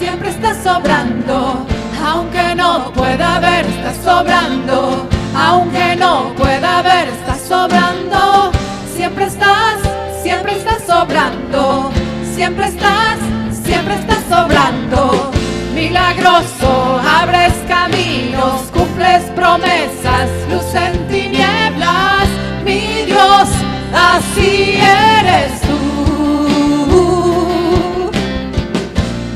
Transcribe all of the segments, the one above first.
siempre estás sobrando. Aunque no pueda ver, estás sobrando. Aunque no pueda ver, estás sobrando. Siempre estás sobrando. Siempre estás sobrando. Milagroso, abres caminos, cumples promesas, luz en tinieblas. Mi Dios, así eres tú.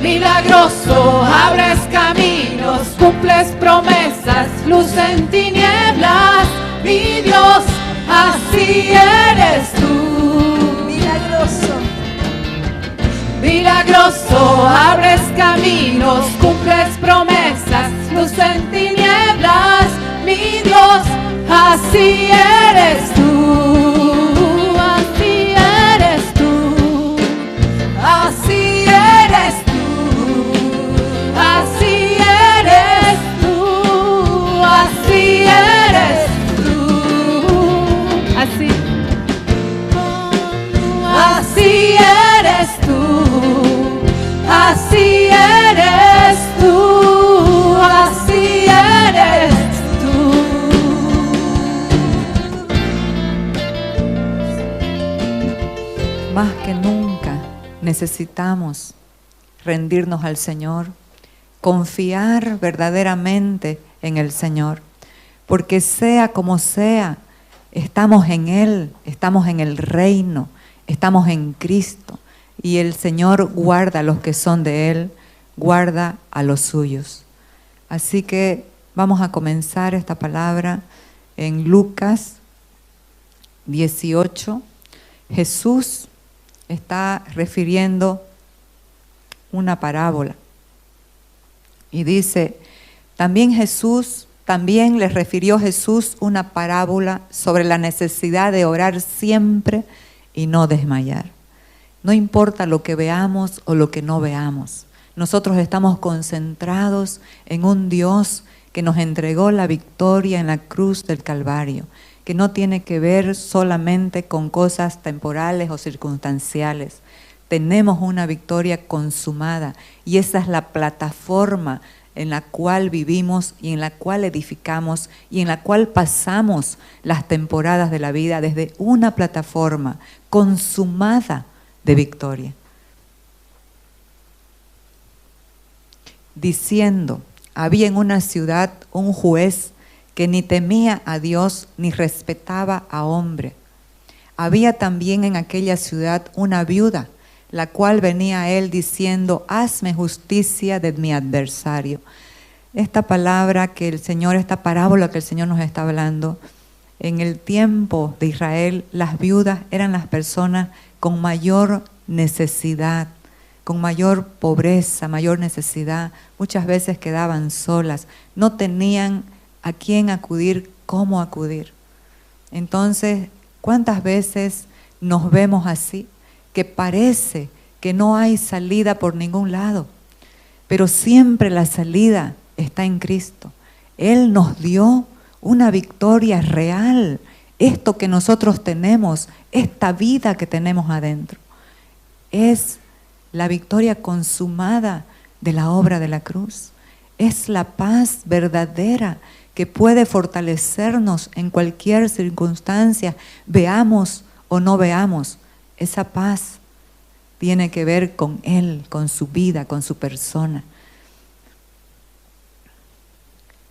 Milagroso, abres caminos, cumples promesas, luz en tinieblas. Mi Dios, así eres tú. Milagroso. Milagroso, abres caminos, cumples promesas, luz en tinieblas. Mi Dios, así eres tú. Así eres tú. Así eres tú. Así eres tú. Así eres tú. Así. Así eres tú, así eres tú, así eres tú. Más que nunca necesitamos rendirnos al Señor, confiar verdaderamente en el Señor, porque sea como sea, estamos en Él, estamos en el reino, estamos en Cristo, y el Señor guarda a los que son de Él, guarda a los suyos. Así que vamos a comenzar esta palabra en Lucas 18. Jesús está refiriendo una parábola y dice, también les refirió Jesús una parábola sobre la necesidad de orar siempre y no desmayar. No importa lo que veamos o lo que no veamos, nosotros estamos concentrados en un Dios que nos entregó la victoria en la cruz del Calvario, que no tiene que ver solamente con cosas temporales o circunstanciales. Tenemos una victoria consumada y esa es la plataforma en la cual vivimos y en la cual edificamos y en la cual pasamos las temporadas de la vida, desde una plataforma consumada de victoria. Diciendo, había en una ciudad un juez que ni temía a Dios ni respetaba a hombre. Había también en aquella ciudad una viuda, la cual venía a él diciendo, hazme justicia de mi adversario. Esta palabra que el Señor, esta parábola que el Señor nos está hablando, en el tiempo de Israel, las viudas eran las personas con mayor necesidad, con mayor pobreza, mayor necesidad. Muchas veces quedaban solas, no tenían a quién acudir, cómo acudir. Entonces, ¿cuántas veces nos vemos así? Que parece que no hay salida por ningún lado, pero siempre la salida está en Cristo. Él nos dio una victoria real, esto que nosotros tenemos, esta vida que tenemos adentro, es la victoria consumada de la obra de la cruz. Es la paz verdadera que puede fortalecernos en cualquier circunstancia, veamos o no veamos. Esa paz tiene que ver con Él, con su vida, con su persona.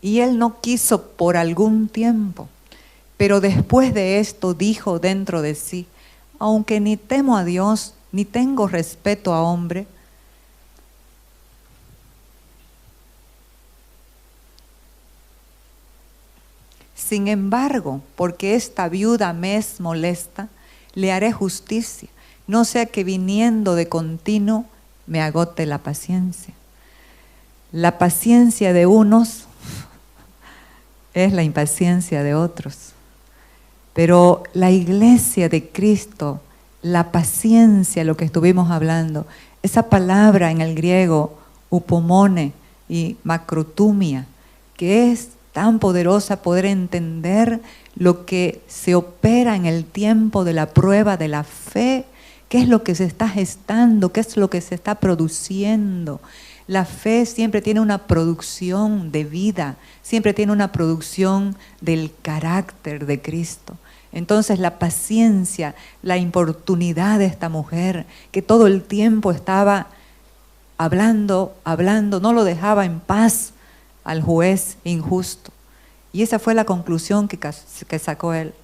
Y Él no quiso por algún tiempo, pero después de esto dijo dentro de sí, aunque ni temo a Dios, ni tengo respeto a hombre, sin embargo, porque esta viuda me es molesta, le haré justicia, no sea que viniendo de continuo me agote la paciencia. La paciencia de unos es la impaciencia de otros. Pero la iglesia de Cristo, la paciencia, lo que estuvimos hablando, esa palabra en el griego, upomone y macrotumia, que es tan poderosa poder entender lo que se opera en el tiempo de la prueba de la fe, ¿Qué es lo que se está gestando? ¿Qué es lo que se está produciendo? La fe siempre tiene una producción de vida, siempre tiene una producción del carácter de Cristo. Entonces la paciencia, la importunidad de esta mujer, que todo el tiempo estaba hablando, no lo dejaba en paz al juez injusto. Y esa fue la conclusión que sacó él.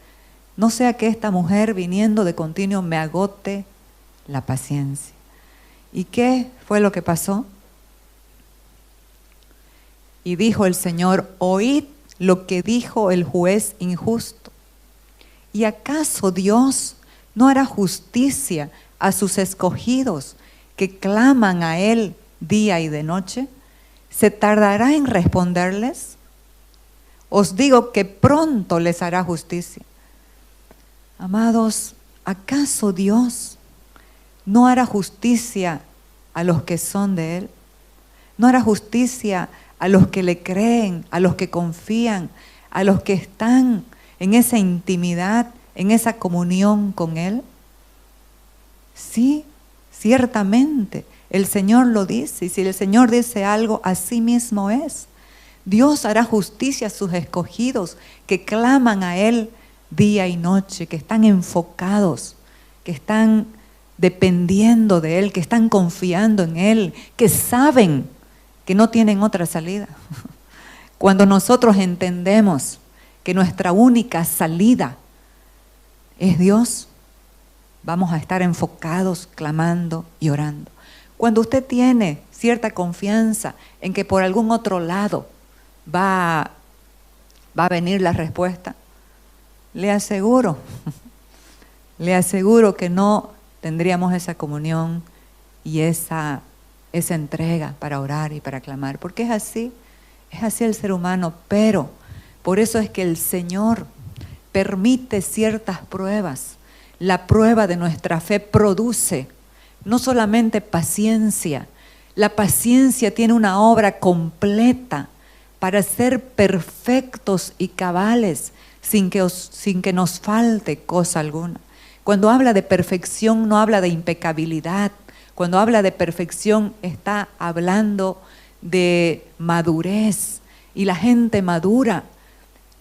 No sea que esta mujer viniendo de continuo me agote la paciencia. ¿Y qué fue lo que pasó? Y dijo el Señor, oíd lo que dijo el juez injusto. ¿Y acaso Dios no hará justicia a sus escogidos que claman a Él día y de noche? ¿Se tardará en responderles? Os digo que pronto les hará justicia. Amados, ¿acaso Dios no hará justicia a los que son de Él? ¿No hará justicia a los que le creen, a los que confían, a los que están en esa intimidad, en esa comunión con Él? Sí, ciertamente, el Señor lo dice, y si el Señor dice algo, así mismo es. Dios hará justicia a sus escogidos que claman a Él día y noche, que están enfocados, que están dependiendo de Él, que están confiando en Él, que saben que no tienen otra salida. Cuando nosotros entendemos que nuestra única salida es Dios, vamos a estar enfocados, clamando y orando. Cuando usted tiene cierta confianza en que por algún otro lado va a venir la respuesta, le aseguro que no tendríamos esa comunión y esa entrega para orar y para clamar, porque es así el ser humano, pero por eso es que el Señor permite ciertas pruebas. La prueba de nuestra fe produce no solamente paciencia, la paciencia tiene una obra completa para ser perfectos y cabales sin que nos falte cosa alguna. Cuando habla de perfección no habla de impecabilidad. Cuando habla de perfección está hablando de madurez, y la gente madura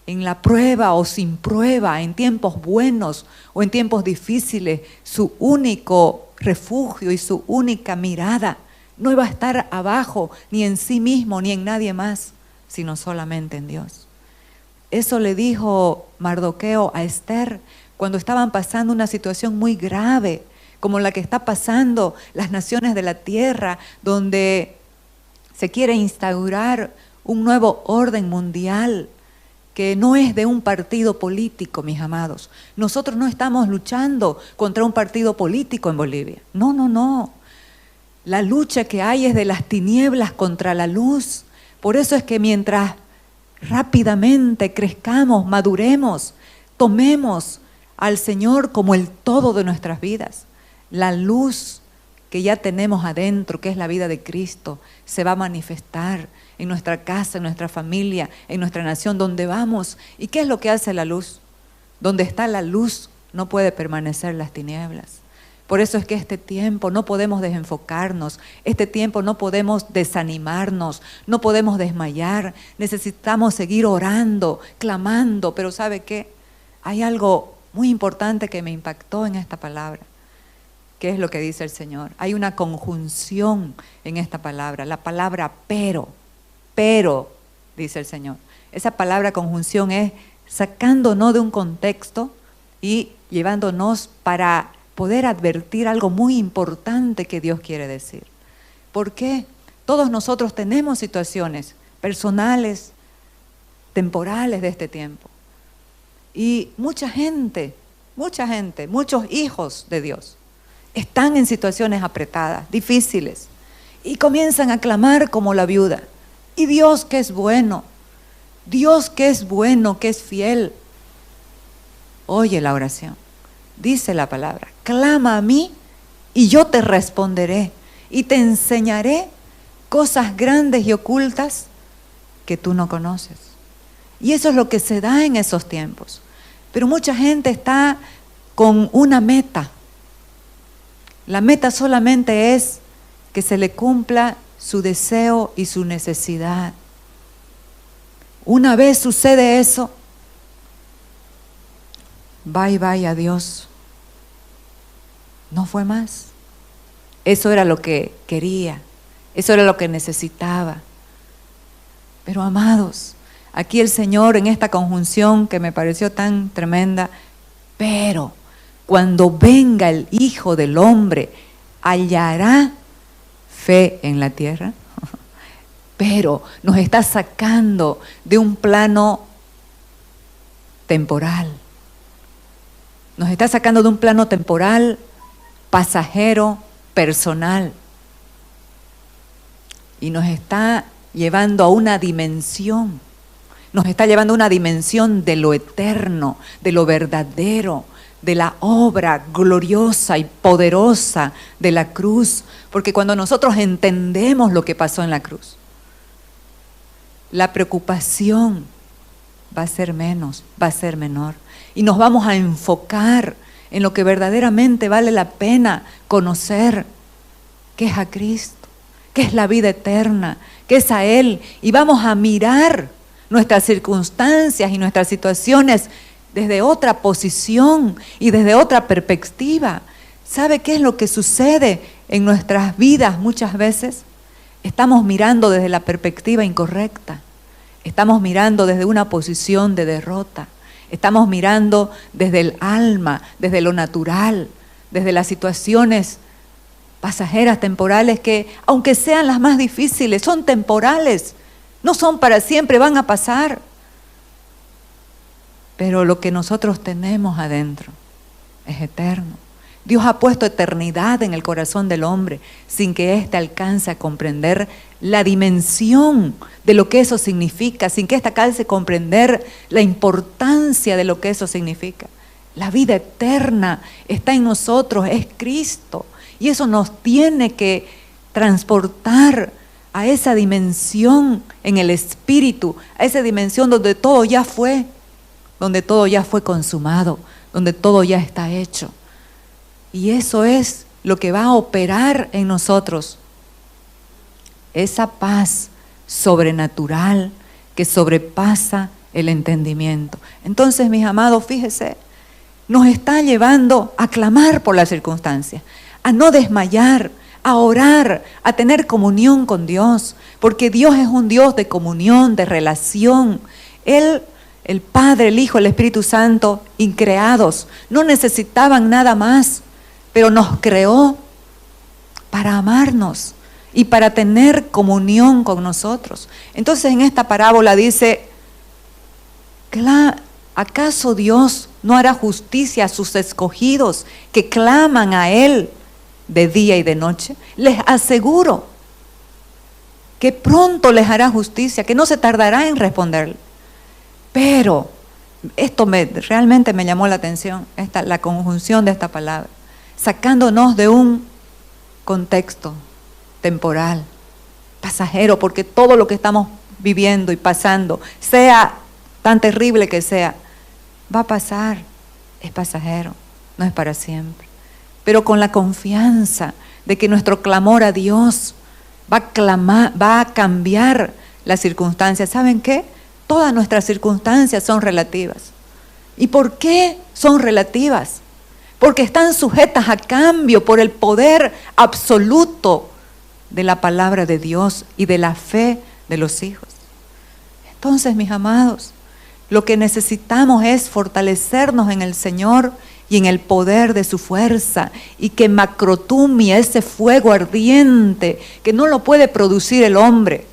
en la prueba o sin prueba, en tiempos buenos o en tiempos difíciles, su único refugio y su única mirada no iba a estar abajo ni en sí mismo ni en nadie más, sino solamente en Dios. Eso le dijo Mardoqueo a Esther cuando estaban pasando una situación muy grave, como la que está pasando las naciones de la tierra, donde se quiere instaurar un nuevo orden mundial que no es de un partido político, mis amados. Nosotros no estamos luchando contra un partido político en Bolivia. No, no, no. La lucha que hay es de las tinieblas contra la luz. Por eso es que mientras rápidamente crezcamos, maduremos, tomemos al Señor como el todo de nuestras vidas, la luz que ya tenemos adentro, que es la vida de Cristo, se va a manifestar en nuestra casa, en nuestra familia, en nuestra nación, donde vamos. ¿Y qué es lo que hace la luz? Donde está la luz no puede permanecer las tinieblas. Por eso es que este tiempo no podemos desenfocarnos, este tiempo no podemos desanimarnos, no podemos desmayar, necesitamos seguir orando, clamando, pero ¿sabe qué? Hay algo muy importante que me impactó en esta palabra. ¿Qué es lo que dice el Señor? Hay una conjunción en esta palabra, la palabra pero, dice el Señor. Esa palabra conjunción es sacándonos de un contexto y llevándonos para poder advertir algo muy importante que Dios quiere decir. ¿Por qué? Todos nosotros tenemos situaciones personales, temporales de este tiempo. Y mucha gente, muchos hijos de Dios están en situaciones apretadas, difíciles, y comienzan a clamar como la viuda. Y Dios que es bueno, que es fiel, oye la oración. Dice la palabra, clama a mí y yo te responderé y te enseñaré cosas grandes y ocultas que tú no conoces. Y eso es lo que se da en esos tiempos. Pero mucha gente está con una meta, La meta solamente es que se le cumpla su deseo y su necesidad. Una vez sucede eso, bye bye, adiós. No fue más. Eso era lo que quería, eso era lo que necesitaba. Pero amados, aquí el Señor en esta conjunción que me pareció tan tremenda, pero cuando venga el Hijo del Hombre, ¿hallará fe en la tierra? Pero nos está sacando de un plano temporal. Nos está sacando de un plano temporal, pasajero, personal. Y nos está llevando a una dimensión. Nos está llevando a una dimensión de lo eterno, de lo verdadero, de la obra gloriosa y poderosa de la cruz. Porque cuando nosotros entendemos lo que pasó en la cruz, la preocupación va a ser menos, va a ser menor. Y nos vamos a enfocar en lo que verdaderamente vale la pena conocer, que es a Cristo, que es la vida eterna, que es a Él. Y vamos a mirar nuestras circunstancias y nuestras situaciones desde otra posición y desde otra perspectiva. ¿Sabe qué es lo que sucede en nuestras vidas muchas veces? Estamos mirando desde la perspectiva incorrecta. Estamos mirando desde una posición de derrota. Estamos mirando desde el alma, desde lo natural, desde las situaciones pasajeras, temporales, que aunque sean las más difíciles, son temporales, no son para siempre, van a pasar. Pero lo que nosotros tenemos adentro es eterno. Dios ha puesto eternidad en el corazón del hombre sin que éste alcance a comprender la dimensión de lo que eso significa, sin que éste alcance a comprender la importancia de lo que eso significa. La vida eterna está en nosotros, es Cristo. Y eso nos tiene que transportar a esa dimensión en el espíritu, a esa dimensión donde todo ya fue consumado, donde todo ya está hecho. Y eso es lo que va a operar en nosotros, esa paz sobrenatural que sobrepasa el entendimiento. Entonces, mis amados, fíjese, nos está llevando a clamar por las circunstancias, a no desmayar, a orar, a tener comunión con Dios, porque Dios es un Dios de comunión, de relación. Él, el Padre, el Hijo, el Espíritu Santo, increados, no necesitaban nada más, pero nos creó para amarnos y para tener comunión con nosotros. Entonces en esta parábola dice, ¿acaso Dios no hará justicia a sus escogidos que claman a Él de día y de noche? Les aseguro que pronto les hará justicia, que no se tardará en responderle. Pero esto realmente me llamó la atención, la conjunción de esta palabra, sacándonos de un contexto temporal, pasajero, porque todo lo que estamos viviendo y pasando, sea tan terrible que sea, va a pasar, es pasajero, no es para siempre. Pero con la confianza de que nuestro clamor a Dios va a cambiar las circunstancias. ¿Saben qué? Todas nuestras circunstancias son relativas. ¿Y por qué son relativas? Porque están sujetas a cambio por el poder absoluto de la palabra de Dios y de la fe de los hijos. Entonces, mis amados, lo que necesitamos es fortalecernos en el Señor y en el poder de su fuerza, y que macrotumia, ese fuego ardiente que no lo puede producir el hombre,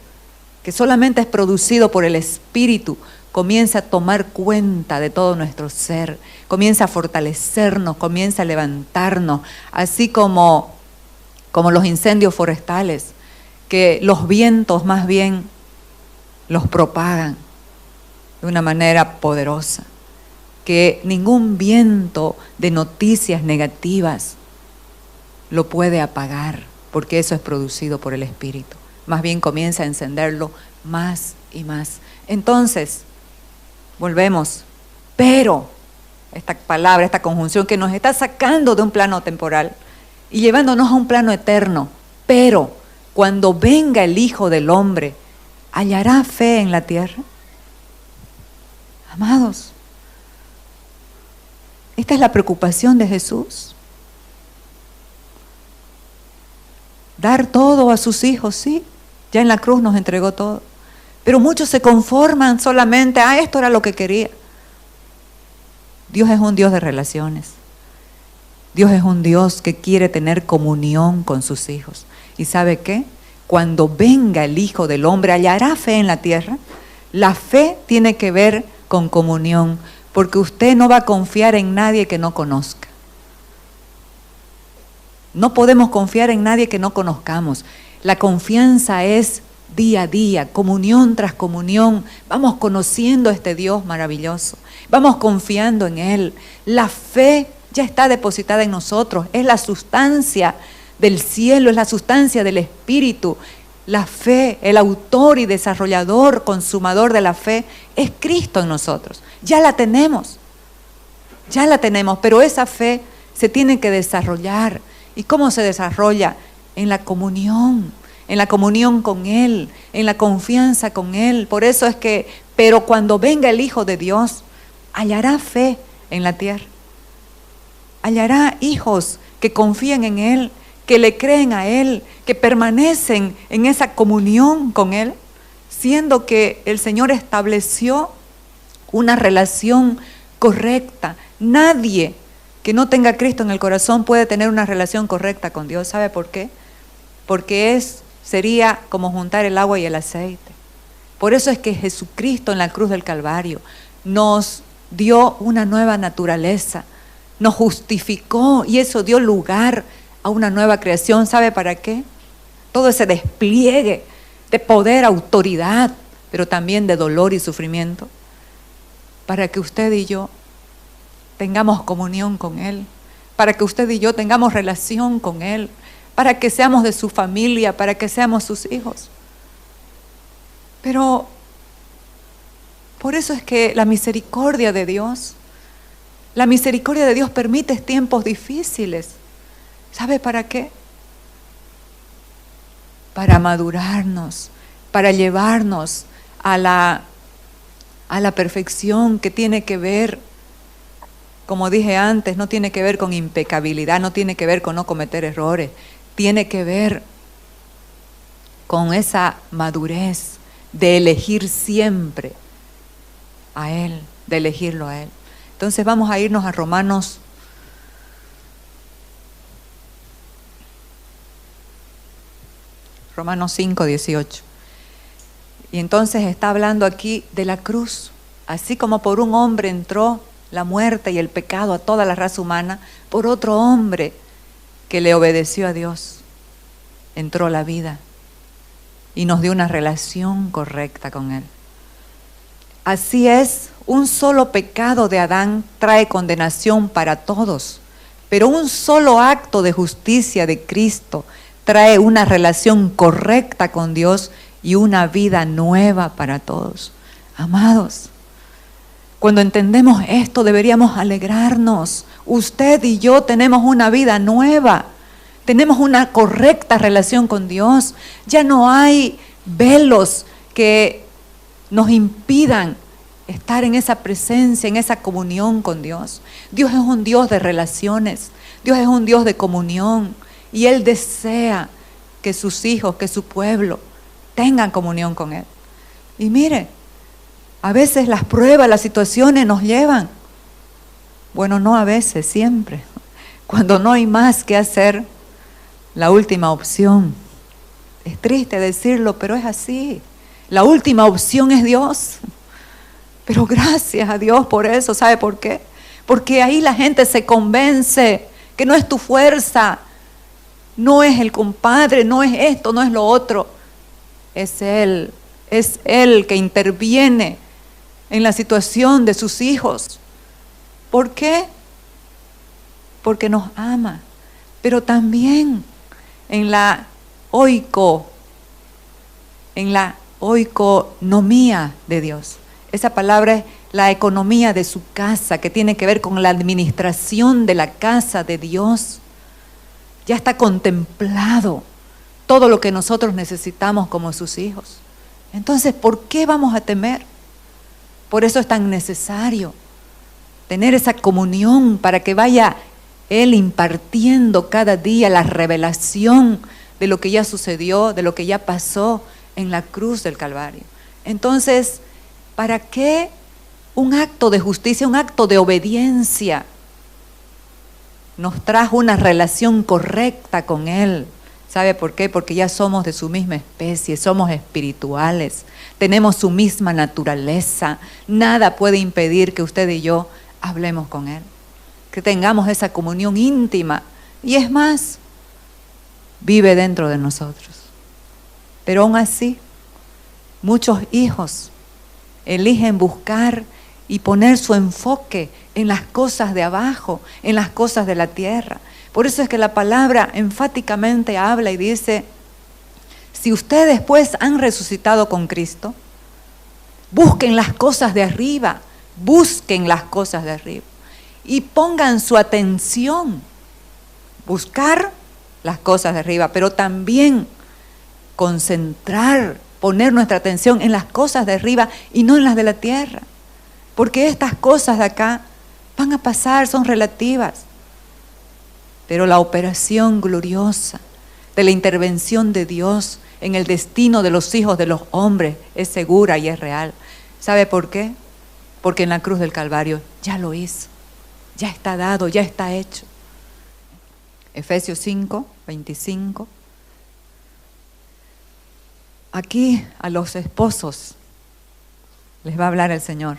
que solamente es producido por el Espíritu, comienza a tomar cuenta de todo nuestro ser, comienza a fortalecernos, comienza a levantarnos, así como los incendios forestales, que los vientos más bien los propagan de una manera poderosa, que ningún viento de noticias negativas lo puede apagar, porque eso es producido por el Espíritu. Más bien comienza a encenderlo más y más. Entonces, volvemos, pero esta palabra, esta conjunción que nos está sacando de un plano temporal y llevándonos a un plano eterno. Pero cuando venga el Hijo del Hombre, ¿hallará fe en la tierra? Amados, esta es la preocupación de Jesús. Dar todo a sus hijos, sí, ya en la cruz nos entregó todo. Pero muchos se conforman solamente, esto era lo que quería. Dios es un Dios de relaciones. Dios es un Dios que quiere tener comunión con sus hijos. ¿Y sabe qué? Cuando venga el Hijo del Hombre, ¿hallará fe en la tierra? La fe tiene que ver con comunión, porque usted no va a confiar en nadie que no conozca. No podemos confiar en nadie que no conozcamos. La confianza es día a día, comunión tras comunión. Vamos conociendo a este Dios maravilloso. Vamos confiando en Él. La fe ya está depositada en nosotros. Es la sustancia del cielo, es la sustancia del Espíritu. La fe, el autor y desarrollador, consumador de la fe, es Cristo en nosotros. Ya la tenemos, pero esa fe se tiene que desarrollar. ¿Y cómo se desarrolla? En la comunión con Él, en la confianza con Él. Por eso es que, pero cuando venga el Hijo de Dios, hallará fe en la tierra. Hallará hijos que confían en Él, que le creen a Él, que permanecen en esa comunión con Él, siendo que el Señor estableció una relación correcta. Nadie que no tenga a Cristo en el corazón puede tener una relación correcta con Dios. ¿Sabe por qué? Porque sería como juntar el agua y el aceite. Por eso es que Jesucristo en la cruz del Calvario nos dio una nueva naturaleza, nos justificó y eso dio lugar a una nueva creación. ¿Sabe para qué? Todo ese despliegue de poder, autoridad, pero también de dolor y sufrimiento, para que usted y yo tengamos comunión con Él, para que usted y yo tengamos relación con Él, para que seamos de su familia, para que seamos sus hijos. Pero por eso es que la misericordia de Dios permite tiempos difíciles. ¿Sabe para qué? Para madurarnos, para llevarnos a la perfección que tiene que ver, como dije antes, no tiene que ver con impecabilidad, no tiene que ver con no cometer errores, tiene que ver con esa madurez de elegir siempre a Él, de elegirlo a Él. Entonces vamos a irnos a Romanos 5:18. Y entonces está hablando aquí de la cruz. Así como por un hombre entró la muerte y el pecado a toda la raza humana, por otro hombre que le obedeció a Dios, entró la vida y nos dio una relación correcta con Él. Así es, un solo pecado de Adán trae condenación para todos, pero un solo acto de justicia de Cristo trae una relación correcta con Dios y una vida nueva para todos. Amados, cuando entendemos esto deberíamos alegrarnos. Usted y yo tenemos una vida nueva, tenemos una correcta relación con Dios. Ya no hay velos que nos impidan estar en esa presencia, en esa comunión con Dios. Dios es un Dios de relaciones, Dios es un Dios de comunión y Él desea que sus hijos, que su pueblo tengan comunión con Él. Y mire, a veces las pruebas, las situaciones nos llevan, bueno, no a veces, siempre, cuando no hay más que hacer, la última opción. Es triste decirlo, pero es así. La última opción es Dios. Pero gracias a Dios por eso. ¿Sabe por qué? Porque ahí la gente se convence que no es tu fuerza, no es el compadre, no es esto, no es lo otro. Es Él que interviene en la situación de sus hijos. ¿Por qué? Porque nos ama, pero también en la oikonomía de Dios. Esa palabra es la economía de su casa, que tiene que ver con la administración de la casa de Dios. Ya está contemplado todo lo que nosotros necesitamos como sus hijos. Entonces, ¿por qué vamos a temer? Por eso es tan necesario tener esa comunión para que vaya Él impartiendo cada día la revelación de lo que ya sucedió, de lo que ya pasó en la cruz del Calvario. Entonces, ¿para qué un acto de justicia, un acto de obediencia nos trajo una relación correcta con Él? ¿Sabe por qué? Porque ya somos de su misma especie, somos espirituales, tenemos su misma naturaleza. Nada puede impedir que usted y yo hablemos con Él, que tengamos esa comunión íntima. Y es más, vive dentro de nosotros. Pero aún así, muchos hijos eligen buscar y poner su enfoque en las cosas de abajo, en las cosas de la tierra. Por eso es que la palabra enfáticamente habla y dice, si ustedes pues han resucitado con Cristo, busquen las cosas de arriba, busquen las cosas de arriba y pongan su atención, buscar las cosas de arriba, pero también concentrar, poner nuestra atención en las cosas de arriba y no en las de la tierra, porque estas cosas de acá van a pasar, son relativas. Pero la operación gloriosa de la intervención de Dios en el destino de los hijos de los hombres es segura y es real. ¿Sabe por qué? Porque en la cruz del Calvario ya lo hizo, ya está dado, ya está hecho. Efesios 5, 25. Aquí a los esposos les va a hablar el Señor.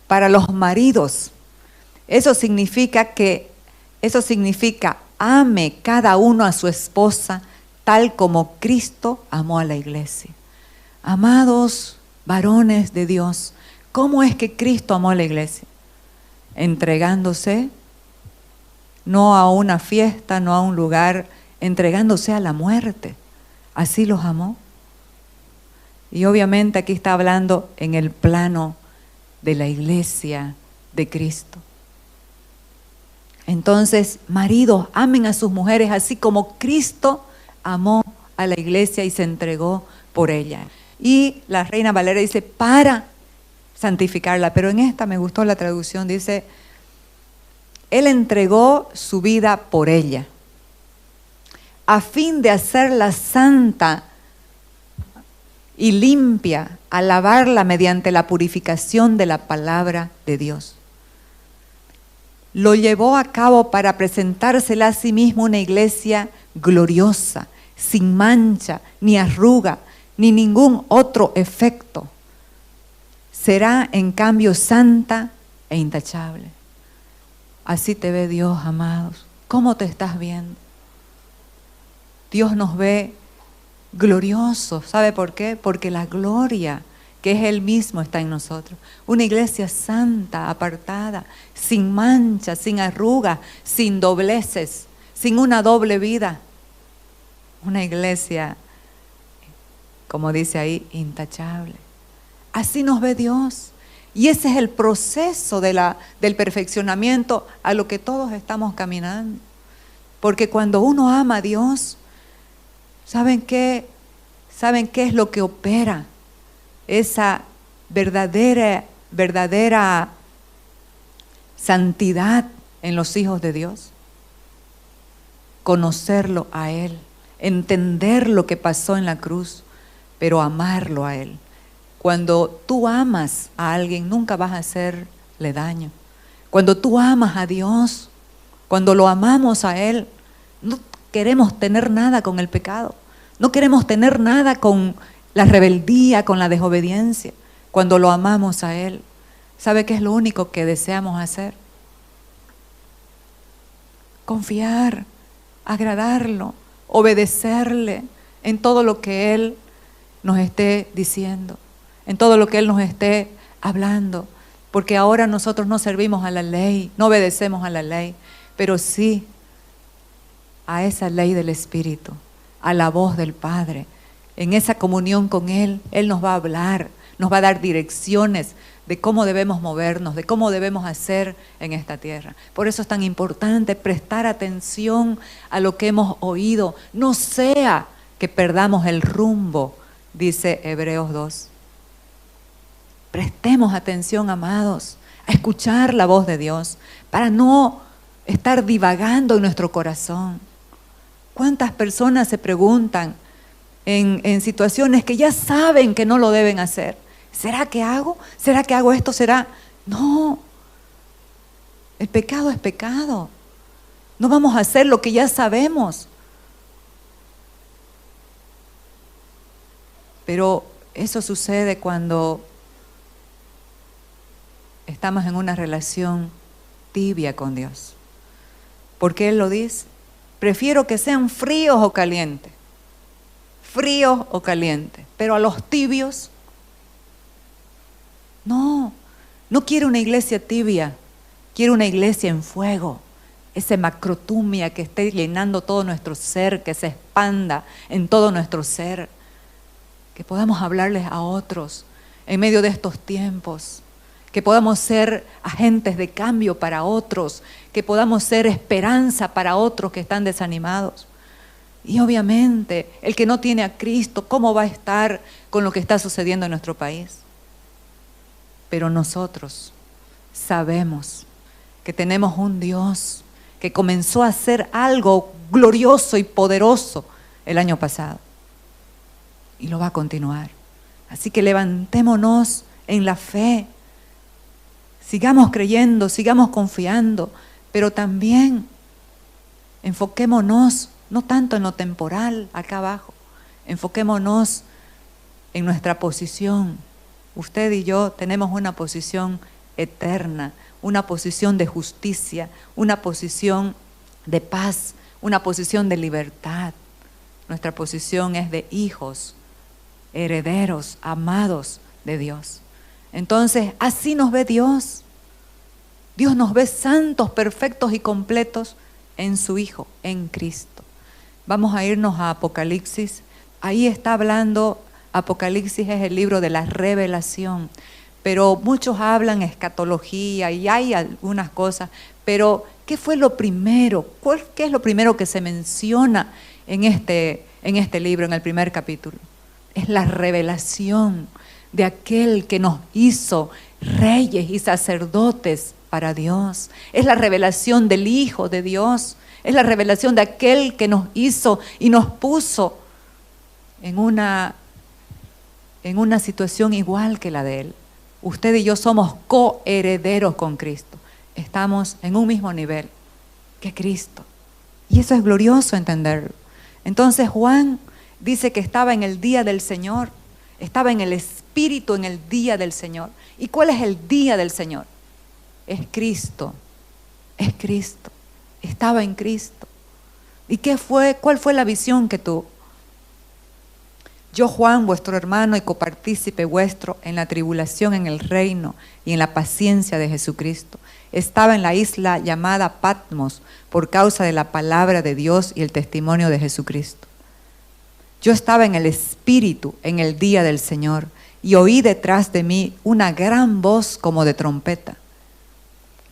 Para los maridos, eso significa ame cada uno a su esposa tal como Cristo amó a la iglesia. Amados varones de Dios, ¿cómo es que Cristo amó a la iglesia? Entregándose, no a una fiesta, no a un lugar, entregándose a la muerte. Así los amó. Y obviamente aquí está hablando en el plano de la iglesia de Cristo. Entonces, maridos, amen a sus mujeres así como Cristo amó a la iglesia y se entregó por ella. Y la Reina Valera dice, para santificarla, pero en esta me gustó la traducción, dice, Él entregó su vida por ella, a fin de hacerla santa y limpia, a lavarla mediante la purificación de la palabra de Dios. Lo llevó a cabo para presentársela a sí mismo una iglesia gloriosa, sin mancha, ni arruga, ni ningún otro efecto. Será en cambio santa e intachable. Así te ve Dios, amados. ¿Cómo te estás viendo? Dios nos ve gloriosos. ¿Sabe por qué? Porque la gloria que es Él mismo está en nosotros. Una iglesia santa, apartada, sin mancha, sin arruga, sin dobleces, sin una doble vida. Una iglesia, como dice ahí, intachable. Así nos ve Dios. Y ese es el proceso del perfeccionamiento a lo que todos estamos caminando. Porque cuando uno ama a Dios, ¿saben qué? ¿Saben qué es lo que opera? Esa verdadera santidad en los hijos de Dios. Conocerlo a Él, entender lo que pasó en la cruz, pero amarlo a Él. Cuando tú amas a alguien, nunca vas a hacerle daño. Cuando tú amas a Dios, cuando lo amamos a Él, no queremos tener nada con el pecado. No queremos tener nada con la rebeldía, con la desobediencia. Cuando lo amamos a Él, ¿sabe qué es lo único que deseamos hacer? Confiar, agradarlo, obedecerle en todo lo que Él nos esté diciendo, en todo lo que Él nos esté hablando. Porque ahora nosotros no servimos a la ley, no obedecemos a la ley, pero sí a esa ley del Espíritu, a la voz del Padre. En esa comunión con Él, Él nos va a hablar, nos va a dar direcciones, de cómo debemos movernos, de cómo debemos hacer en esta tierra. Por eso es tan importante prestar atención a lo que hemos oído. No sea que perdamos el rumbo, dice Hebreos 2. Prestemos atención, amados, a escuchar la voz de Dios, para no estar divagando en nuestro corazón. ¿Cuántas personas se preguntan en situaciones que ya saben que no lo deben hacer? ¿Será que hago? ¿Será que hago esto? ¿Será? No. El pecado es pecado. No vamos a hacer lo que ya sabemos. Pero eso sucede cuando estamos en una relación tibia con Dios. Porque Él lo dice. Prefiero que sean fríos o calientes. Fríos o calientes. Pero a los tibios, no quiero una iglesia tibia, quiero una iglesia en fuego, ese macrotumia que esté llenando todo nuestro ser, que se expanda en todo nuestro ser, que podamos hablarles a otros en medio de estos tiempos, que podamos ser agentes de cambio para otros, que podamos ser esperanza para otros que están desanimados. Y obviamente, el que no tiene a Cristo, ¿cómo va a estar con lo que está sucediendo en nuestro país? Pero nosotros sabemos que tenemos un Dios que comenzó a hacer algo glorioso y poderoso el año pasado. Y lo va a continuar. Así que levantémonos en la fe. Sigamos creyendo, sigamos confiando, pero también enfoquémonos no tanto en lo temporal acá abajo, enfoquémonos en nuestra posición. Usted y yo tenemos una posición eterna, una posición de justicia, una posición de paz, una posición de libertad. Nuestra posición es de hijos, herederos, amados de Dios. Entonces, así nos ve Dios. Dios nos ve santos, perfectos y completos en su Hijo, en Cristo. Vamos a irnos a Apocalipsis. Ahí está hablando. Apocalipsis es el libro de la revelación, pero muchos hablan escatología y hay algunas cosas, pero ¿qué fue lo primero? ¿Qué es lo primero que se menciona en este libro, en el primer capítulo? Es la revelación de aquel que nos hizo reyes y sacerdotes para Dios. Es la revelación del Hijo de Dios, es la revelación de aquel que nos hizo y nos puso en una situación igual que la de Él. Usted y yo somos coherederos con Cristo. Estamos en un mismo nivel que Cristo. Y eso es glorioso entenderlo. Entonces Juan dice que estaba en el día del Señor, estaba en el Espíritu en el día del Señor. ¿Y cuál es el día del Señor? Es Cristo, es Cristo. Estaba en Cristo. ¿Y cuál fue la visión que tuvo? Yo, Juan, vuestro hermano y copartícipe vuestro en la tribulación, en el reino y en la paciencia de Jesucristo, estaba en la isla llamada Patmos por causa de la palabra de Dios y el testimonio de Jesucristo. Yo estaba en el Espíritu en el día del Señor y oí detrás de mí una gran voz como de trompeta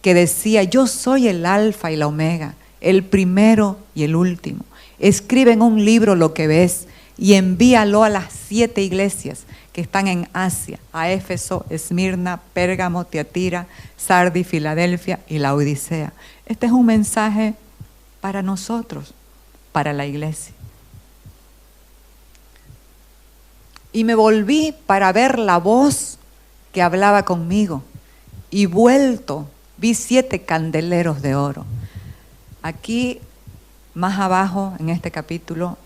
que decía: yo soy el Alfa y la Omega, el primero y el último. Escribe en un libro lo que ves y envíalo a las 7 iglesias que están en Asia, a Éfeso, Esmirna, Pérgamo, Tiatira, Sardis, Filadelfia y la Odisea. Este es un mensaje para nosotros, para la iglesia. Y me volví para ver la voz que hablaba conmigo, y vuelto vi 7 candeleros de oro. Aquí, más abajo, en este capítulo,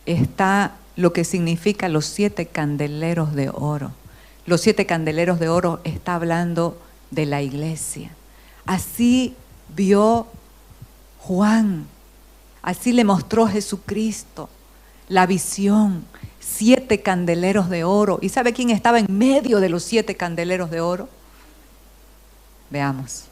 está lo que significa los 7 candeleros de oro. Los 7 candeleros de oro está hablando de la iglesia. Así vio Juan, así le mostró Jesucristo la visión, 7 candeleros de oro. ¿Y sabe quién estaba en medio de los 7 candeleros de oro? Veamos.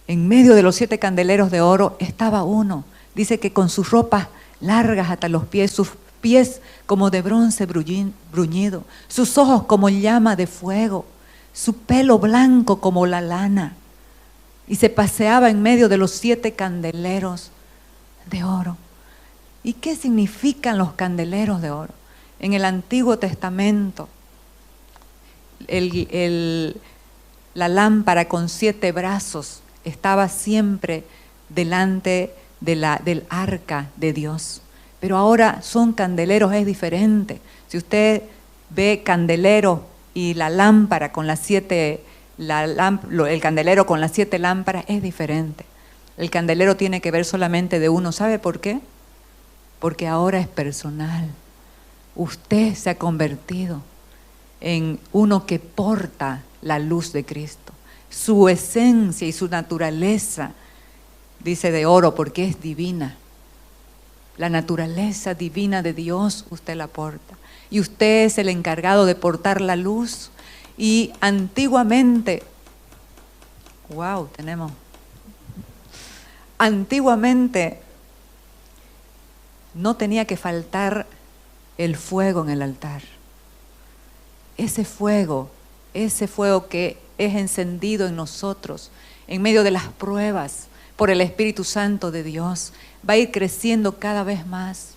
En medio de los 7 candeleros de oro estaba uno. Dice que con sus ropas largas hasta los pies, sus pies como de bronce bruñido, sus ojos como llama de fuego, su pelo blanco como la lana, y se paseaba en medio de los 7 candeleros de oro. ¿Y qué significan los candeleros de oro? En el Antiguo Testamento, la lámpara con 7 brazos estaba siempre delante del arca de Dios. Pero ahora son candeleros, es diferente. Si usted ve candelero y la lámpara con las 7, el candelero con las 7 lámparas, es diferente. El candelero tiene que ver solamente de uno. ¿Sabe por qué? Porque ahora es personal. Usted se ha convertido en uno que porta la luz de Cristo. Su esencia y su naturaleza, dice de oro, porque es divina. La naturaleza divina de Dios usted la porta. Y usted es el encargado de portar la luz. Y antiguamente, antiguamente no tenía que faltar el fuego en el altar. Ese fuego que es encendido en nosotros, en medio de las pruebas, por el Espíritu Santo de Dios, va a ir creciendo cada vez más.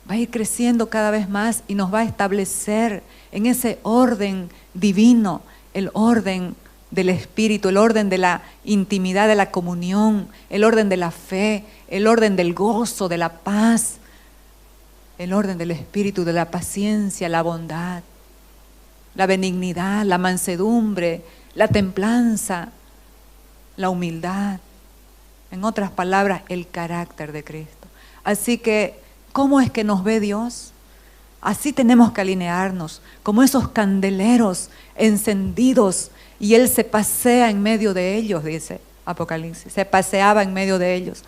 Va a ir creciendo cada vez más y nos va a establecer en ese orden divino, el orden del Espíritu, el orden de la intimidad, de la comunión, el orden de la fe, el orden del gozo, de la paz, el orden del Espíritu, de la paciencia, la bondad, la benignidad, la mansedumbre, la templanza, la humildad. En otras palabras, el carácter de Cristo. Así que, ¿cómo es que nos ve Dios? Así tenemos que alinearnos, como esos candeleros encendidos, y Él se pasea en medio de ellos, dice Apocalipsis, se paseaba en medio de ellos.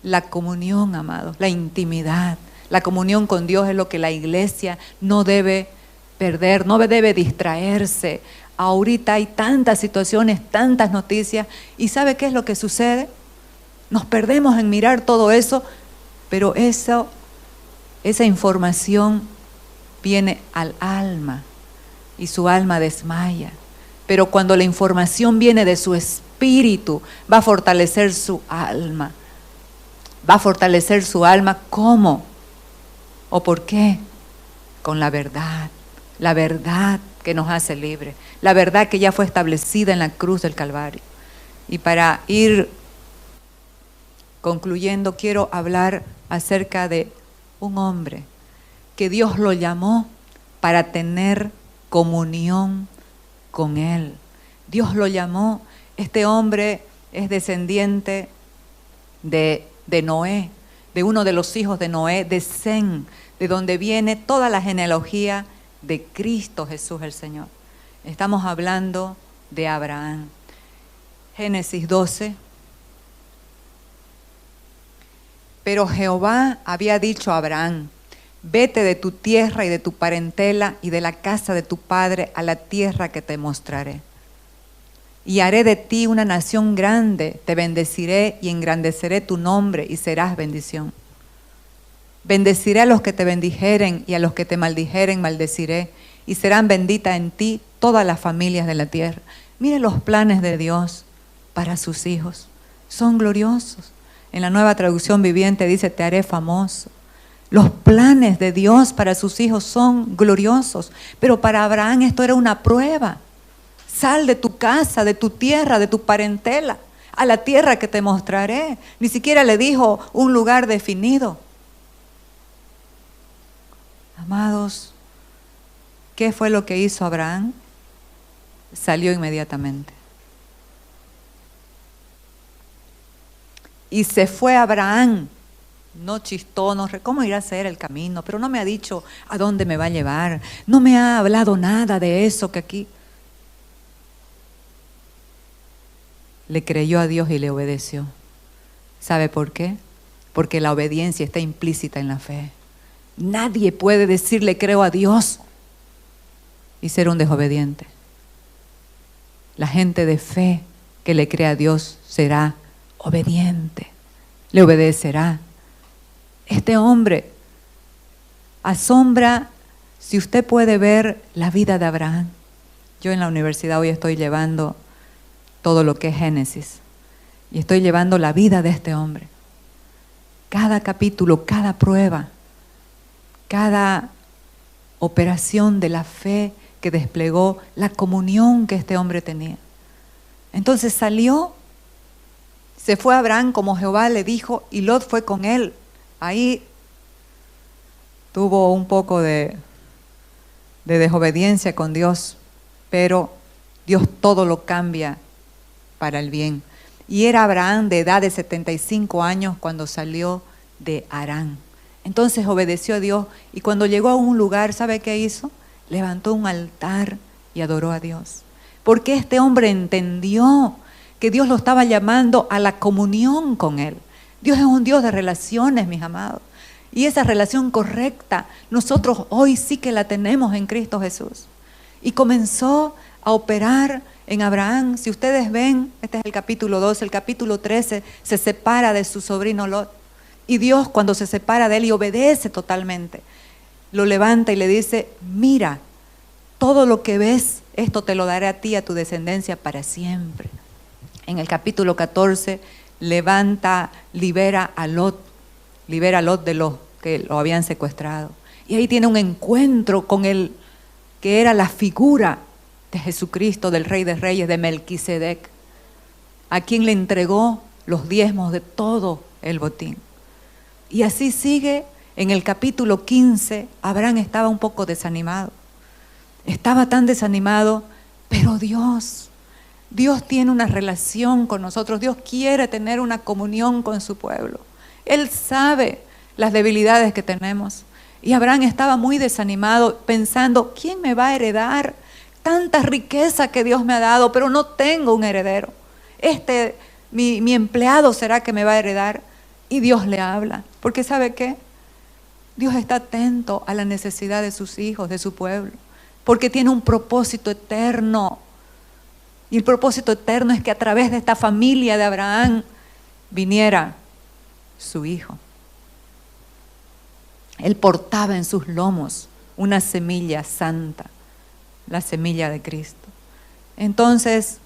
La comunión, amados, la intimidad, la comunión con Dios es lo que la iglesia no debe perder, no debe distraerse. Ahorita hay tantas situaciones, tantas noticias, y ¿sabe qué es lo que sucede? Nos perdemos en mirar todo eso, pero esa información viene al alma y su alma desmaya. Pero cuando la información viene de su espíritu, va a fortalecer su alma. Va a fortalecer su alma, ¿cómo? ¿O por qué? Con la verdad que nos hace libres, la verdad que ya fue establecida en la cruz del Calvario. Y para ir concluyendo, quiero hablar acerca de un hombre que Dios lo llamó para tener comunión con Él. Dios lo llamó. Este hombre es descendiente de Noé, de uno de los hijos de Noé, de Sem, de donde viene toda la genealogía de Cristo Jesús el Señor. Estamos hablando de Abraham. Génesis 12. Pero Jehová había dicho a Abraham: vete de tu tierra y de tu parentela y de la casa de tu padre a la tierra que te mostraré. Y haré de ti una nación grande, te bendeciré y engrandeceré tu nombre y serás bendición. Bendeciré a los que te bendijeren y a los que te maldijeren maldeciré, y serán benditas en ti todas las familias de la tierra. Mire los planes de Dios para sus hijos. Son gloriosos. En la Nueva Traducción Viviente dice: te haré famoso. Los planes de Dios para sus hijos son gloriosos, pero para Abraham esto era una prueba. Sal de tu casa, de tu tierra, de tu parentela, a la tierra que te mostraré. Ni siquiera le dijo un lugar definido. Amados, ¿qué fue lo que hizo Abraham? Salió inmediatamente. Y se fue Abraham. No chistó, cómo irá a ser el camino, pero no me ha dicho a dónde me va a llevar. No me ha hablado nada de eso que aquí. Le creyó a Dios y le obedeció. ¿Sabe por qué? Porque la obediencia está implícita en la fe. Nadie puede decirle creo a Dios y ser un desobediente. La gente de fe que le cree a Dios será obediente, le obedecerá. Este hombre asombra, si usted puede ver la vida de Abraham. Yo en la universidad hoy estoy llevando todo lo que es Génesis y estoy llevando la vida de este hombre. Cada capítulo, cada prueba, cada operación de la fe que desplegó, la comunión que este hombre tenía. Entonces salió, se fue a Abraham como Jehová le dijo y Lot fue con él. Ahí tuvo un poco de desobediencia con Dios, pero Dios todo lo cambia para el bien. Y era Abraham de edad de 75 años cuando salió de Harán. Entonces obedeció a Dios y cuando llegó a un lugar, ¿sabe qué hizo? Levantó un altar y adoró a Dios. Porque este hombre entendió que Dios lo estaba llamando a la comunión con Él. Dios es un Dios de relaciones, mis amados. Y esa relación correcta, nosotros hoy sí que la tenemos en Cristo Jesús. Y comenzó a operar en Abraham. Si ustedes ven, este es el capítulo 12, el capítulo 13, se separa de su sobrino Lot. Y Dios, cuando se separa de él y obedece totalmente, lo levanta y le dice, mira, todo lo que ves, esto te lo daré a ti, a tu descendencia para siempre. En el capítulo 14, libera a Lot de los que lo habían secuestrado. Y ahí tiene un encuentro con el que era la figura de Jesucristo, del Rey de Reyes, de Melquisedec, a quien le entregó los diezmos de todo el botín. Y así sigue. En el capítulo 15, Abraham estaba un poco desanimado. Estaba tan desanimado, pero Dios tiene una relación con nosotros. Dios quiere tener una comunión con su pueblo. Él sabe las debilidades que tenemos. Y Abraham estaba muy desanimado, pensando, ¿quién me va a heredar tanta riqueza que Dios me ha dado? Pero no tengo un heredero. Mi empleado será que me va a heredar. Y Dios le habla. Porque ¿sabe qué? Dios está atento a la necesidad de sus hijos, de su pueblo. Porque tiene un propósito eterno. Y el propósito eterno es que a través de esta familia de Abraham viniera su hijo. Él portaba en sus lomos una semilla santa, la semilla de Cristo. Entonces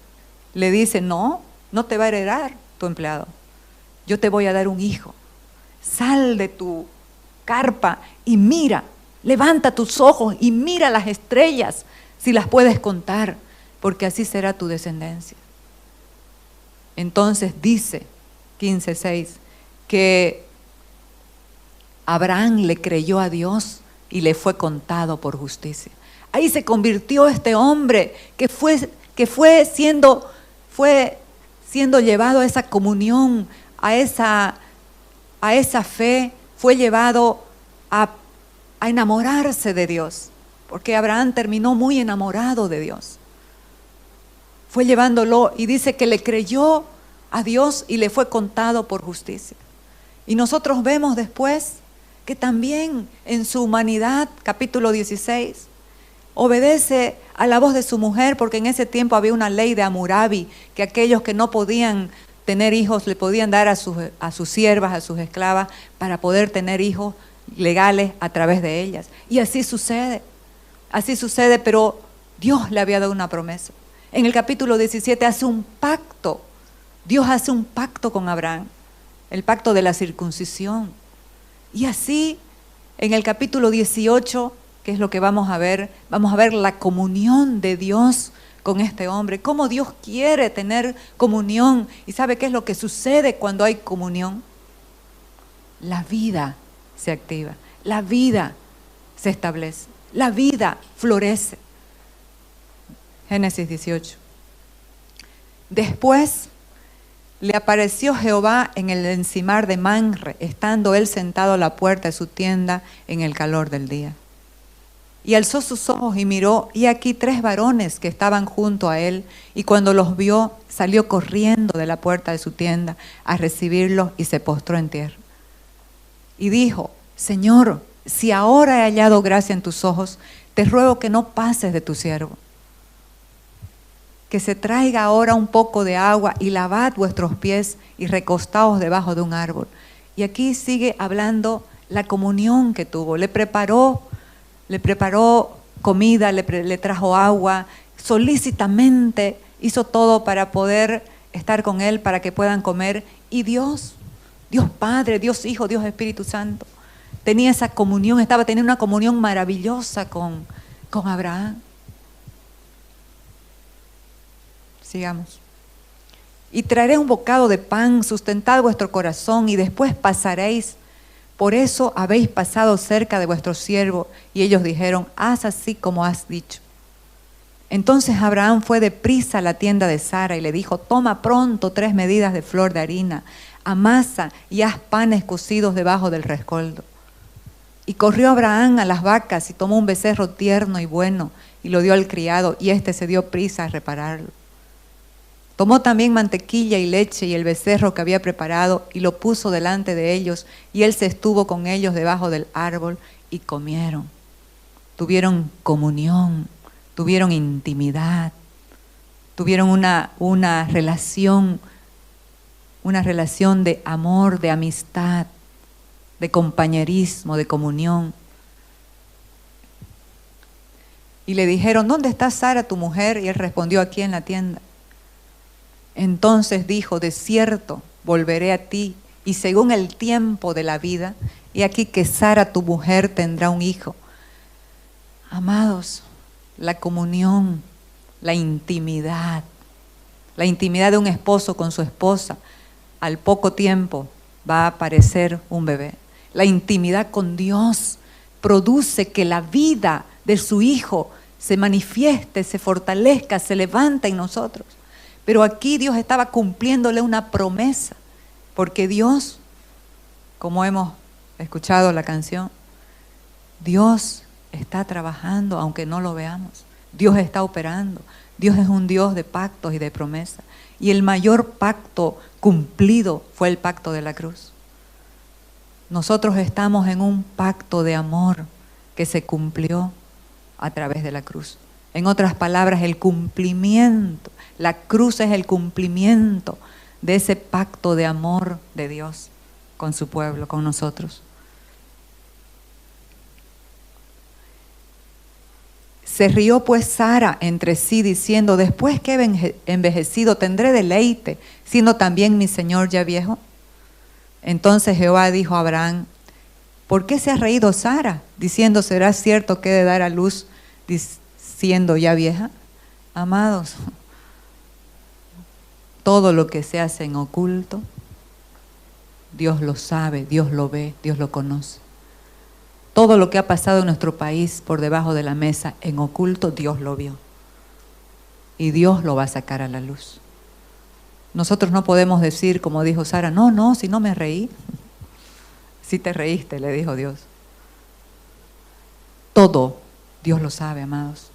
le dice, no te va a heredar tu empleado. Yo te voy a dar un hijo. Sal de tu carpa y mira, levanta tus ojos y mira las estrellas, si las puedes contar, porque así será tu descendencia. Entonces dice 15:6 que Abraham le creyó a Dios y le fue contado por justicia. Ahí se convirtió este hombre que fue siendo llevado a esa comunión, a esa fe, fue llevado a enamorarse de Dios, porque Abraham terminó muy enamorado de Dios. Fue llevándolo y dice que le creyó a Dios y le fue contado por justicia. Y nosotros vemos después que también en su humanidad, capítulo 16, obedece a la voz de su mujer, porque en ese tiempo había una ley de Hammurabi, que aquellos que no podían tener hijos le podían dar a sus siervas, a sus esclavas, para poder tener hijos legales a través de ellas. Y así sucede, pero Dios le había dado una promesa. En el capítulo 17 hace un pacto, Dios hace un pacto con Abraham, el pacto de la circuncisión. Y así, en el capítulo 18, que es lo que vamos a ver la comunión de Dios con este hombre, cómo Dios quiere tener comunión. ¿Y sabe qué es lo que sucede cuando hay comunión? La vida se activa, la vida se establece, la vida florece. Génesis 18. Después le apareció Jehová en el encimar de Manre, estando él sentado a la puerta de su tienda en el calor del día. Y alzó sus ojos y miró, y aquí 3 varones que estaban junto a él, y cuando los vio, salió corriendo de la puerta de su tienda a recibirlos y se postró en tierra. Y dijo, Señor, si ahora he hallado gracia en tus ojos, te ruego que no pases de tu siervo. Que se traiga ahora un poco de agua y lavad vuestros pies y recostaos debajo de un árbol. Y aquí sigue hablando la comunión que tuvo. Le preparó comida, le trajo agua, solícitamente hizo todo para poder estar con él, para que puedan comer. Y Dios Padre, Dios Hijo, Dios Espíritu Santo, tenía esa comunión, estaba teniendo una comunión maravillosa con Abraham. Sigamos. Y traeré un bocado de pan, sustentad vuestro corazón, y después pasaréis. Por eso habéis pasado cerca de vuestro siervo. Y ellos dijeron, haz así como has dicho. Entonces Abraham fue deprisa a la tienda de Sara y le dijo, toma pronto 3 medidas de flor de harina, amasa y haz panes cocidos debajo del rescoldo. Y corrió Abraham a las vacas y tomó un becerro tierno y bueno y lo dio al criado, y éste se dio prisa a repararlo. Tomó también mantequilla y leche y el becerro que había preparado y lo puso delante de ellos, y él se estuvo con ellos debajo del árbol y comieron. Tuvieron comunión, tuvieron intimidad, tuvieron una relación de amor, de amistad, de compañerismo, de comunión. Y le dijeron, ¿dónde está Sara tu mujer? Y él respondió, aquí en la tienda. Entonces dijo, de cierto, volveré a ti, y según el tiempo de la vida, y aquí que Sara tu mujer tendrá un hijo. Amados, la comunión, la intimidad de un esposo con su esposa, al poco tiempo va a aparecer un bebé. La intimidad con Dios produce que la vida de su hijo se manifieste, se fortalezca, se levanta en nosotros. Pero aquí Dios estaba cumpliéndole una promesa, porque Dios, como hemos escuchado la canción, Dios está trabajando aunque no lo veamos. Dios está operando. Dios es un Dios de pactos y de promesas. Y el mayor pacto cumplido fue el pacto de la cruz. Nosotros estamos en un pacto de amor que se cumplió a través de la cruz. En otras palabras, el cumplimiento, la cruz es el cumplimiento de ese pacto de amor de Dios con su pueblo, con nosotros. Se rió pues Sara entre sí diciendo, después que he envejecido tendré deleite, siendo también mi señor ya viejo. Entonces Jehová dijo a Abraham, ¿por qué se ha reído Sara? Diciendo, ¿será cierto que he de dar a luz siendo ya vieja? Amados, todo lo que se hace en oculto, Dios lo sabe, Dios lo ve, Dios lo conoce. Todo lo que ha pasado en nuestro país por debajo de la mesa, en oculto, Dios lo vio. Y Dios lo va a sacar a la luz. Nosotros no podemos decir, como dijo Sara, no, si no me reí. Si te reíste, le dijo Dios. Todo Dios lo sabe, amados.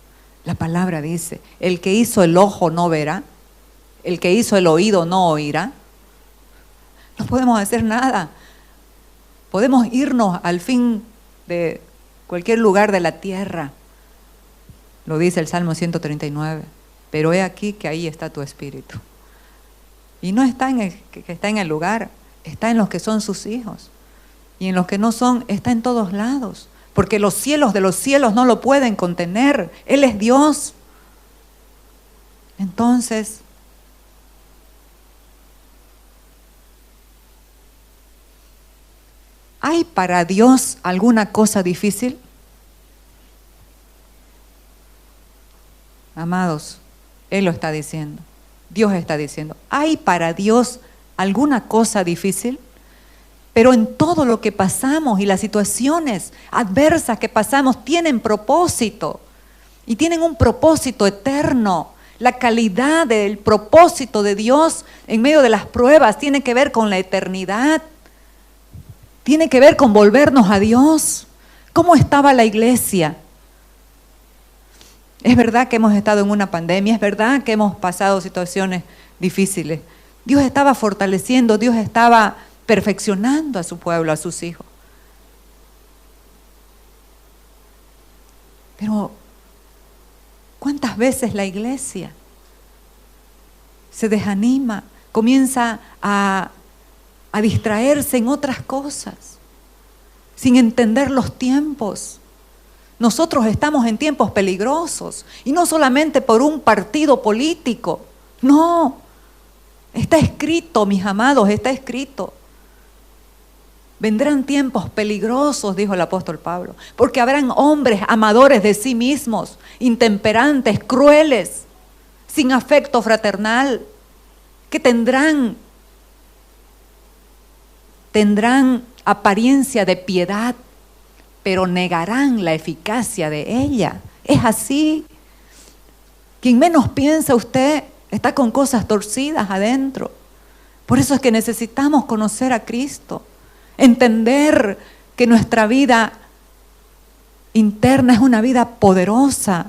La palabra dice, el que hizo el ojo no verá, el que hizo el oído no oirá. No podemos hacer nada. Podemos irnos al fin de cualquier lugar de la tierra. Lo dice el Salmo 139. Pero he aquí que ahí está tu espíritu. Y no está que está en el lugar, está en los que son sus hijos. Y en los que no son, está en todos lados. Porque los cielos de los cielos no lo pueden contener. Él es Dios. Entonces, ¿hay para Dios alguna cosa difícil? Amados, Él lo está diciendo. Dios está diciendo, ¿hay para Dios alguna cosa difícil? Pero en todo lo que pasamos y las situaciones adversas que pasamos tienen propósito. Y tienen un propósito eterno. La calidad del propósito de Dios en medio de las pruebas tiene que ver con la eternidad. Tiene que ver con volvernos a Dios. ¿Cómo estaba la iglesia? Es verdad que hemos estado en una pandemia, es verdad que hemos pasado situaciones difíciles. Dios estaba fortaleciendo, Dios estaba perfeccionando a su pueblo, a sus hijos. Pero, ¿cuántas veces la iglesia se desanima, comienza a distraerse en otras cosas? sin entender los tiempos. Nosotros estamos en tiempos peligrosos y no solamente por un partido político. No, está escrito, mis amados, está escrito. Vendrán tiempos peligrosos, dijo el apóstol Pablo, porque habrán hombres amadores de sí mismos, intemperantes, crueles, sin afecto fraternal, que tendrán apariencia de piedad, pero negarán la eficacia de ella. Es así. Quien menos piensa usted está con cosas torcidas adentro. Por eso es que necesitamos conocer a Cristo, entender que nuestra vida interna es una vida poderosa.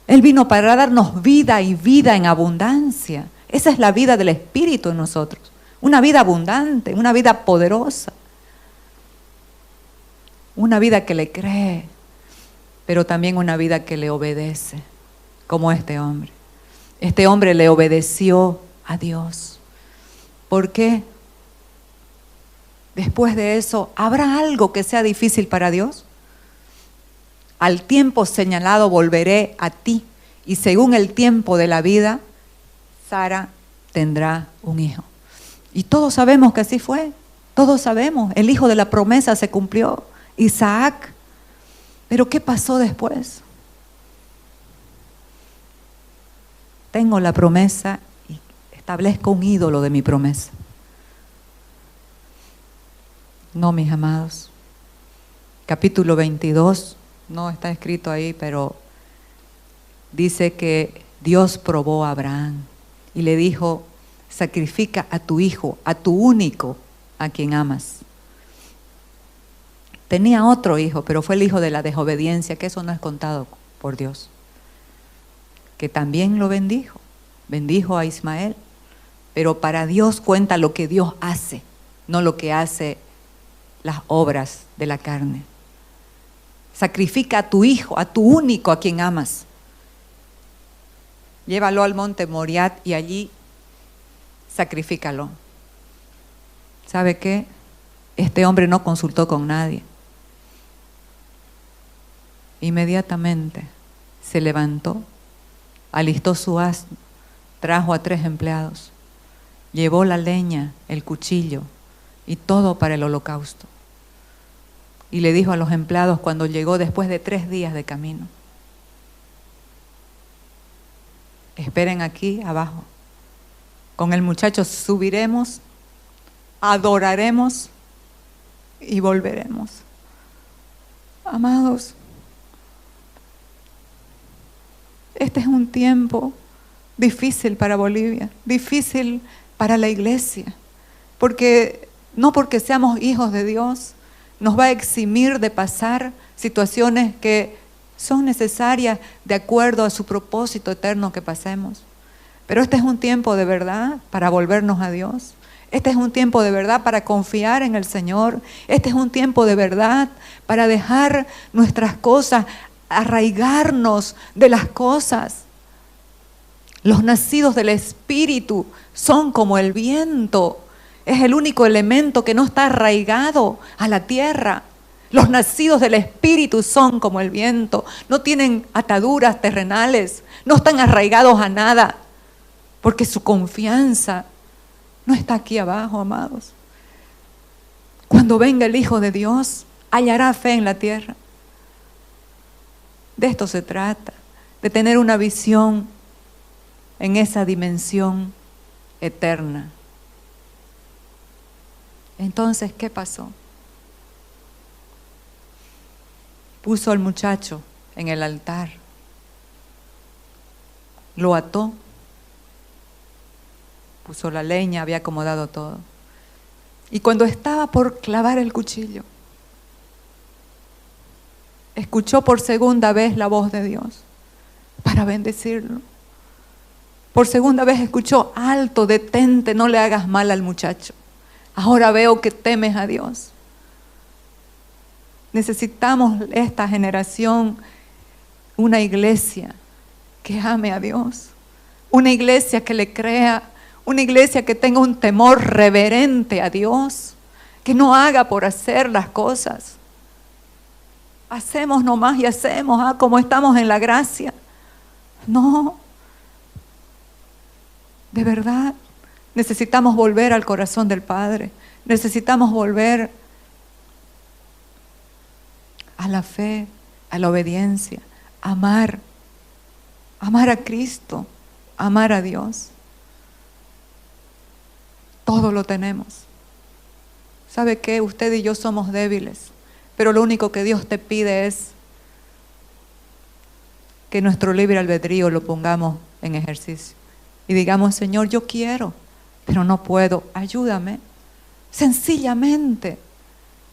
Él vino para darnos vida y vida en abundancia. Esa es la vida del Espíritu en nosotros. Una vida abundante, una vida poderosa. Una vida que le cree, pero también una vida que le obedece, como este hombre. Este hombre le obedeció a Dios. ¿Por qué? Después de eso, ¿habrá algo que sea difícil para Dios? Al tiempo señalado volveré a ti, y según el tiempo de la vida, Sara tendrá un hijo. Y todos sabemos que así fue. Todos sabemos, el hijo de la promesa se cumplió, Isaac. Pero ¿qué pasó después? Tengo la promesa y establezco un ídolo de mi promesa. No, mis amados. Capítulo 22, no está escrito ahí, pero dice que Dios probó a Abraham y le dijo: sacrifica a tu hijo, a tu único, a quien amas. Tenía otro hijo, pero fue el hijo de la desobediencia, que eso no es contado por Dios. Que también lo bendijo, bendijo a Ismael. Pero para Dios cuenta lo que Dios hace, no lo que hace las obras de la carne. Sacrifica a tu hijo, a tu único, a quien amas. Llévalo al monte Moriat y allí sacrifícalo. ¿Sabe qué? Este hombre no consultó con nadie. Inmediatamente se levantó, alistó su asno, trajo a 3 empleados, llevó la leña, el cuchillo y todo para el holocausto. Y le dijo a los empleados cuando llegó después de 3 días de camino: esperen aquí abajo. Con el muchacho subiremos, adoraremos y volveremos. Amados, este es un tiempo difícil para Bolivia, difícil para la iglesia, porque no porque seamos hijos de Dios nos va a eximir de pasar situaciones que son necesarias de acuerdo a su propósito eterno que pasemos. Pero este es un tiempo de verdad para volvernos a Dios. Este es un tiempo de verdad para confiar en el Señor. Este es un tiempo de verdad para dejar nuestras cosas, arraigarnos de las cosas. Los nacidos del Espíritu son como el viento. Es el único elemento que no está arraigado a la tierra. Los nacidos del Espíritu son como el viento. No tienen ataduras terrenales. No están arraigados a nada. Porque su confianza no está aquí abajo, amados. Cuando venga el Hijo de Dios, hallará fe en la tierra. De esto se trata, de tener una visión en esa dimensión eterna. Entonces, ¿qué pasó? Puso al muchacho en el altar, lo ató, puso la leña, había acomodado todo. Y cuando estaba por clavar el cuchillo, escuchó por segunda vez la voz de Dios para bendecirlo. Por segunda vez escuchó: alto, detente, no le hagas mal al muchacho. Ahora veo que temes a Dios. Necesitamos esta generación, una iglesia que ame a Dios, una iglesia que le crea, una iglesia que tenga un temor reverente a Dios, que no haga por hacer las cosas. Hacemos nomás y hacemos, como estamos en la gracia. No, de verdad, necesitamos volver al corazón del Padre. Necesitamos volver a la fe, a la obediencia, amar a Cristo, amar a Dios. Todo lo tenemos. ¿Sabe qué? Usted y yo somos débiles, pero lo único que Dios te pide es que nuestro libre albedrío lo pongamos en ejercicio y digamos: Señor, yo quiero, pero no puedo, ayúdame. Sencillamente.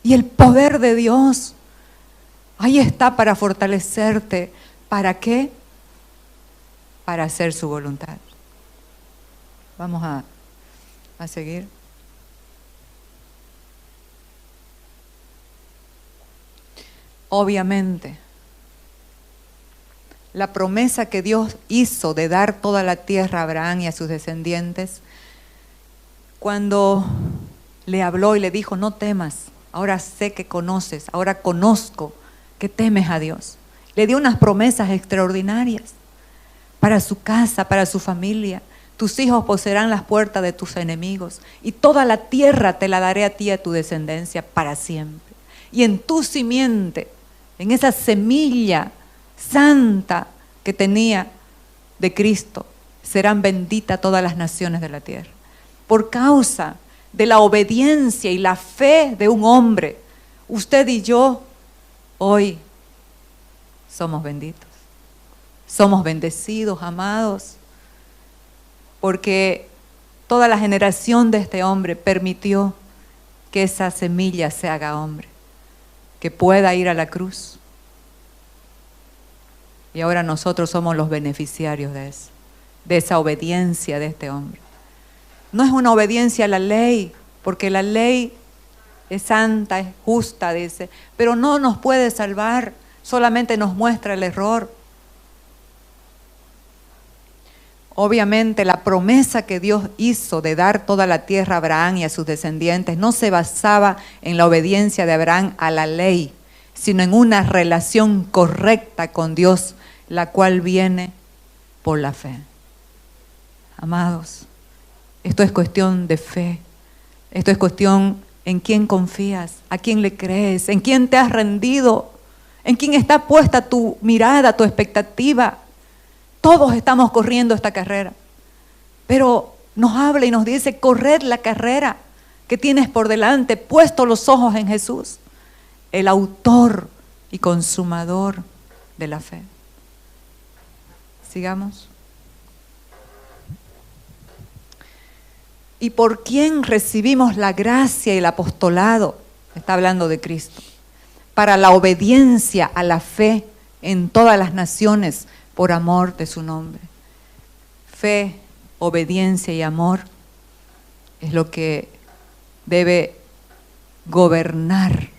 Y el poder de Dios ahí está para fortalecerte. ¿Para qué? Para hacer su voluntad. Vamos a seguir. Obviamente, la promesa que Dios hizo de dar toda la tierra a Abraham y a sus descendientes, cuando le habló y le dijo: no temas, ahora sé que conoces, ahora conozco que temes a Dios. Le dio unas promesas extraordinarias para su casa, para su familia. Tus hijos poseerán las puertas de tus enemigos y toda la tierra te la daré a ti y a tu descendencia para siempre. Y en tu simiente, en esa semilla santa que tenía de Cristo, serán benditas todas las naciones de la tierra. Por causa de la obediencia y la fe de un hombre, usted y yo hoy somos benditos. Somos bendecidos, amados, porque toda la generación de este hombre permitió que esa semilla se haga hombre, que pueda ir a la cruz. Y ahora nosotros somos los beneficiarios de eso, de esa obediencia de este hombre. No es una obediencia a la ley, porque la ley es santa, es justa, dice, pero no nos puede salvar, solamente nos muestra el error. Obviamente la promesa que Dios hizo de dar toda la tierra a Abraham y a sus descendientes no se basaba en la obediencia de Abraham a la ley, sino en una relación correcta con Dios, la cual viene por la fe. Amados, esto es cuestión de fe, esto es cuestión en quién confías, a quién le crees, en quién te has rendido, en quién está puesta tu mirada, tu expectativa. Todos estamos corriendo esta carrera, pero nos habla y nos dice: corred la carrera que tienes por delante, puesto los ojos en Jesús, el autor y consumador de la fe. Sigamos. ¿Y por quién recibimos la gracia y el apostolado? Está hablando de Cristo. Para la obediencia a la fe en todas las naciones, por amor de su nombre. Fe, obediencia y amor es lo que debe gobernar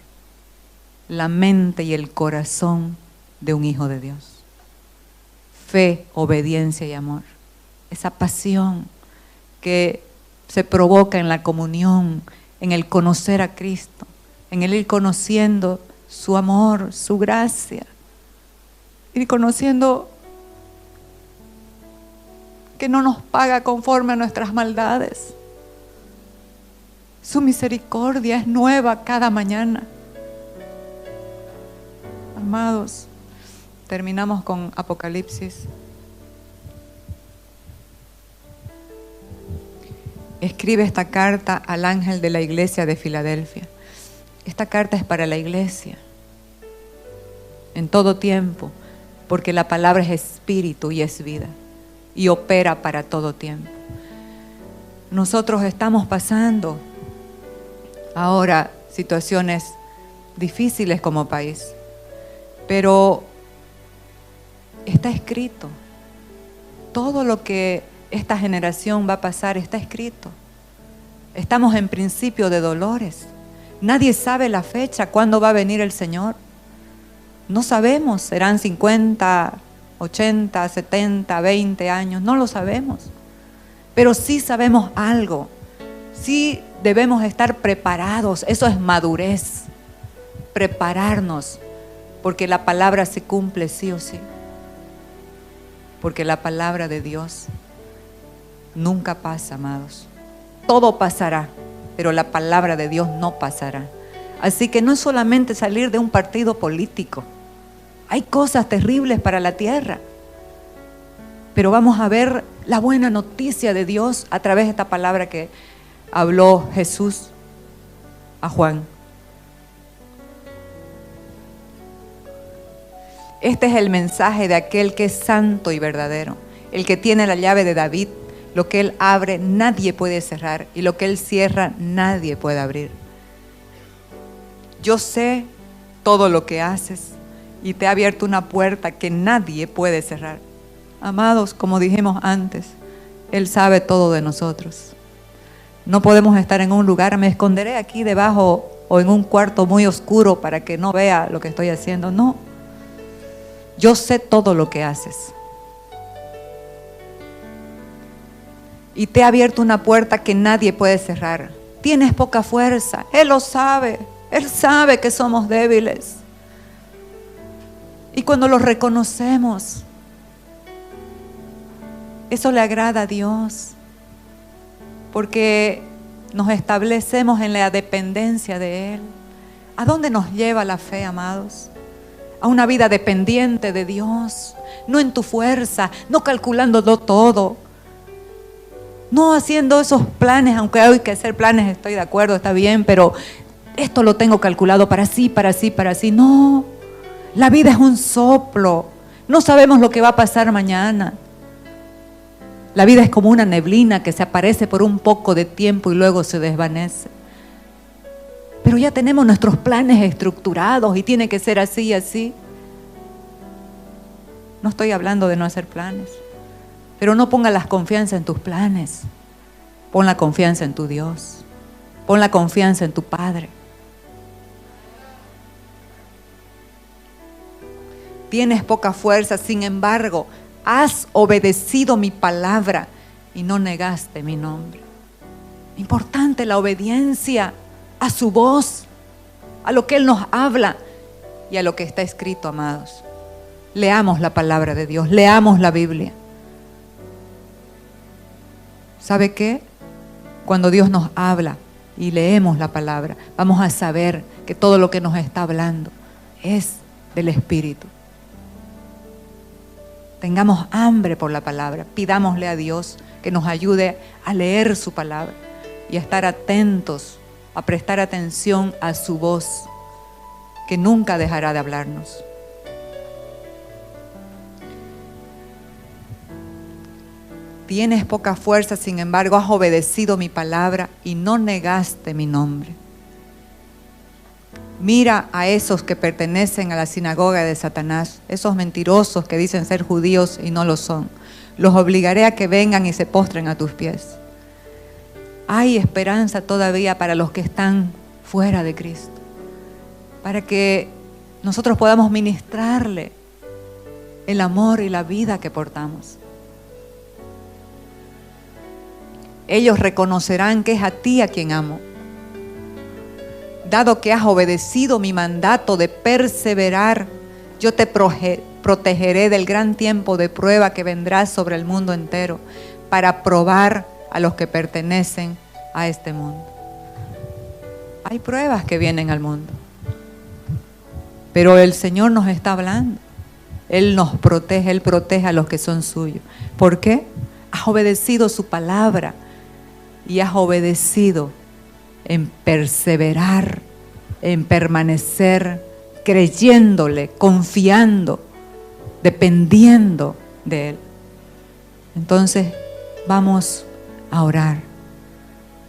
la mente y el corazón de un hijo de Dios. Fe, obediencia y amor. Esa pasión que se provoca en la comunión, en el conocer a Cristo, en el ir conociendo su amor, su gracia, ir conociendo que no nos paga conforme a nuestras maldades. Su misericordia es nueva cada mañana. Amados, terminamos con Apocalipsis. Escribe esta carta al ángel de la iglesia de Filadelfia. Esta carta es para la iglesia, en todo tiempo, porque la palabra es espíritu y es vida, y opera para todo tiempo. Nosotros estamos pasando ahora situaciones difíciles como país, pero está escrito. Todo lo que esta generación va a pasar está escrito. Estamos en principio de dolores. Nadie sabe la fecha, cuándo va a venir el Señor. No sabemos, serán 50, 80, 70, 20 años, no lo sabemos. Pero sí sabemos algo. Sí debemos estar preparados. Eso es madurez. Prepararnos, porque la palabra se cumple sí o sí. Porque la palabra de Dios nunca pasa, amados. Todo pasará, pero la palabra de Dios no pasará. Así que no es solamente salir de un partido político. Hay cosas terribles para la tierra. Pero vamos a ver la buena noticia de Dios a través de esta palabra que habló Jesús a Juan. Este es el mensaje de aquel que es santo y verdadero, el que tiene la llave de David. Lo que Él abre, nadie puede cerrar, y lo que Él cierra, nadie puede abrir. Yo sé todo lo que haces y te he abierto una puerta que nadie puede cerrar. Amados, como dijimos antes, Él sabe todo de nosotros. No podemos estar en un lugar, me esconderé aquí debajo o en un cuarto muy oscuro para que no vea lo que estoy haciendo. No, yo sé todo lo que haces. Y te he abierto una puerta que nadie puede cerrar. Tienes poca fuerza, Él lo sabe. Él sabe que somos débiles. Y cuando lo reconocemos, eso le agrada a Dios. Porque nos establecemos en la dependencia de Él. ¿A dónde nos lleva la fe, amados? A una vida dependiente de Dios. No en tu fuerza, no calculándolo todo. No haciendo esos planes, aunque hay que hacer planes, estoy de acuerdo, está bien, pero esto lo tengo calculado para sí, para sí, para sí. No, la vida es un soplo. No sabemos lo que va a pasar mañana. La vida es como una neblina que se aparece por un poco de tiempo y luego se desvanece. Pero ya tenemos nuestros planes estructurados y tiene que ser así y así. No estoy hablando de no hacer planes. Pero no ponga la confianza en tus planes. Pon la confianza en tu Dios. Pon la confianza en tu Padre. Tienes poca fuerza, sin embargo, has obedecido mi palabra y no negaste mi nombre. Importante la obediencia a su voz, a lo que Él nos habla y a lo que está escrito, amados. Leamos la palabra de Dios, leamos la Biblia. ¿Sabe qué? Cuando Dios nos habla y leemos la palabra, vamos a saber que todo lo que nos está hablando es del Espíritu. Tengamos hambre por la palabra, pidámosle a Dios que nos ayude a leer su palabra y a estar atentos, a prestar atención a su voz, que nunca dejará de hablarnos. Tienes poca fuerza, sin embargo, has obedecido mi palabra y no negaste mi nombre. Mira a esos que pertenecen a la sinagoga de Satanás, esos mentirosos que dicen ser judíos y no lo son. Los obligaré a que vengan y se postren a tus pies. Hay esperanza todavía para los que están fuera de Cristo, para que nosotros podamos ministrarle el amor y la vida que portamos. Ellos reconocerán que es a ti a quien amo. Dado que has obedecido mi mandato de perseverar, yo te protegeré del gran tiempo de prueba que vendrá sobre el mundo entero para probar a los que pertenecen a este mundo. Hay pruebas que vienen al mundo, pero el Señor nos está hablando. Él nos protege, Él protege a los que son suyos. ¿Por qué? Has obedecido su palabra. Y has obedecido en perseverar, en permanecer, creyéndole, confiando, dependiendo de Él. Entonces vamos a orar.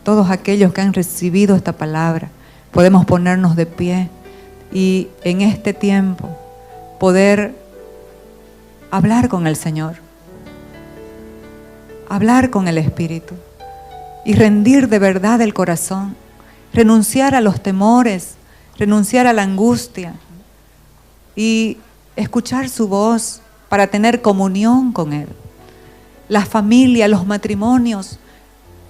Todos aquellos que han recibido esta palabra, podemos ponernos de pie y en este tiempo poder hablar con el Señor, hablar con el Espíritu. Y rendir de verdad el corazón, renunciar a los temores, renunciar a la angustia y escuchar su voz para tener comunión con Él. Las familias, los matrimonios,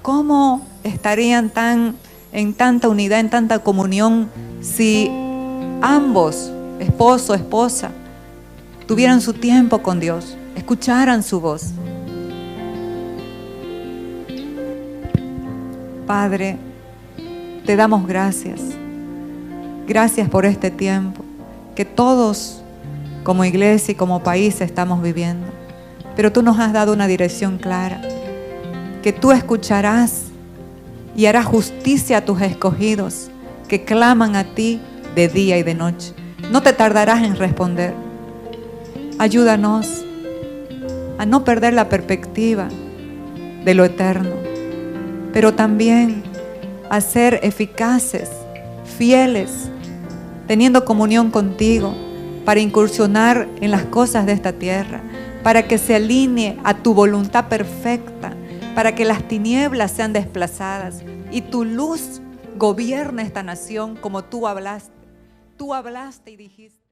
¿cómo estarían tan en tanta unidad, en tanta comunión, si ambos, esposo, esposa, tuvieran su tiempo con Dios, escucharan su voz. Padre, te damos gracias. Gracias por este tiempo que todos como iglesia y como país estamos viviendo. Pero tú nos has dado una dirección clara, que tú escucharás y harás justicia a tus escogidos que claman a ti de día y de noche. No te tardarás en responder. Ayúdanos a no perder la perspectiva de lo eterno, pero también a ser eficaces, fieles, teniendo comunión contigo para incursionar en las cosas de esta tierra, para que se alinee a tu voluntad perfecta, para que las tinieblas sean desplazadas y tu luz gobierne esta nación como tú hablaste. Tú hablaste y dijiste.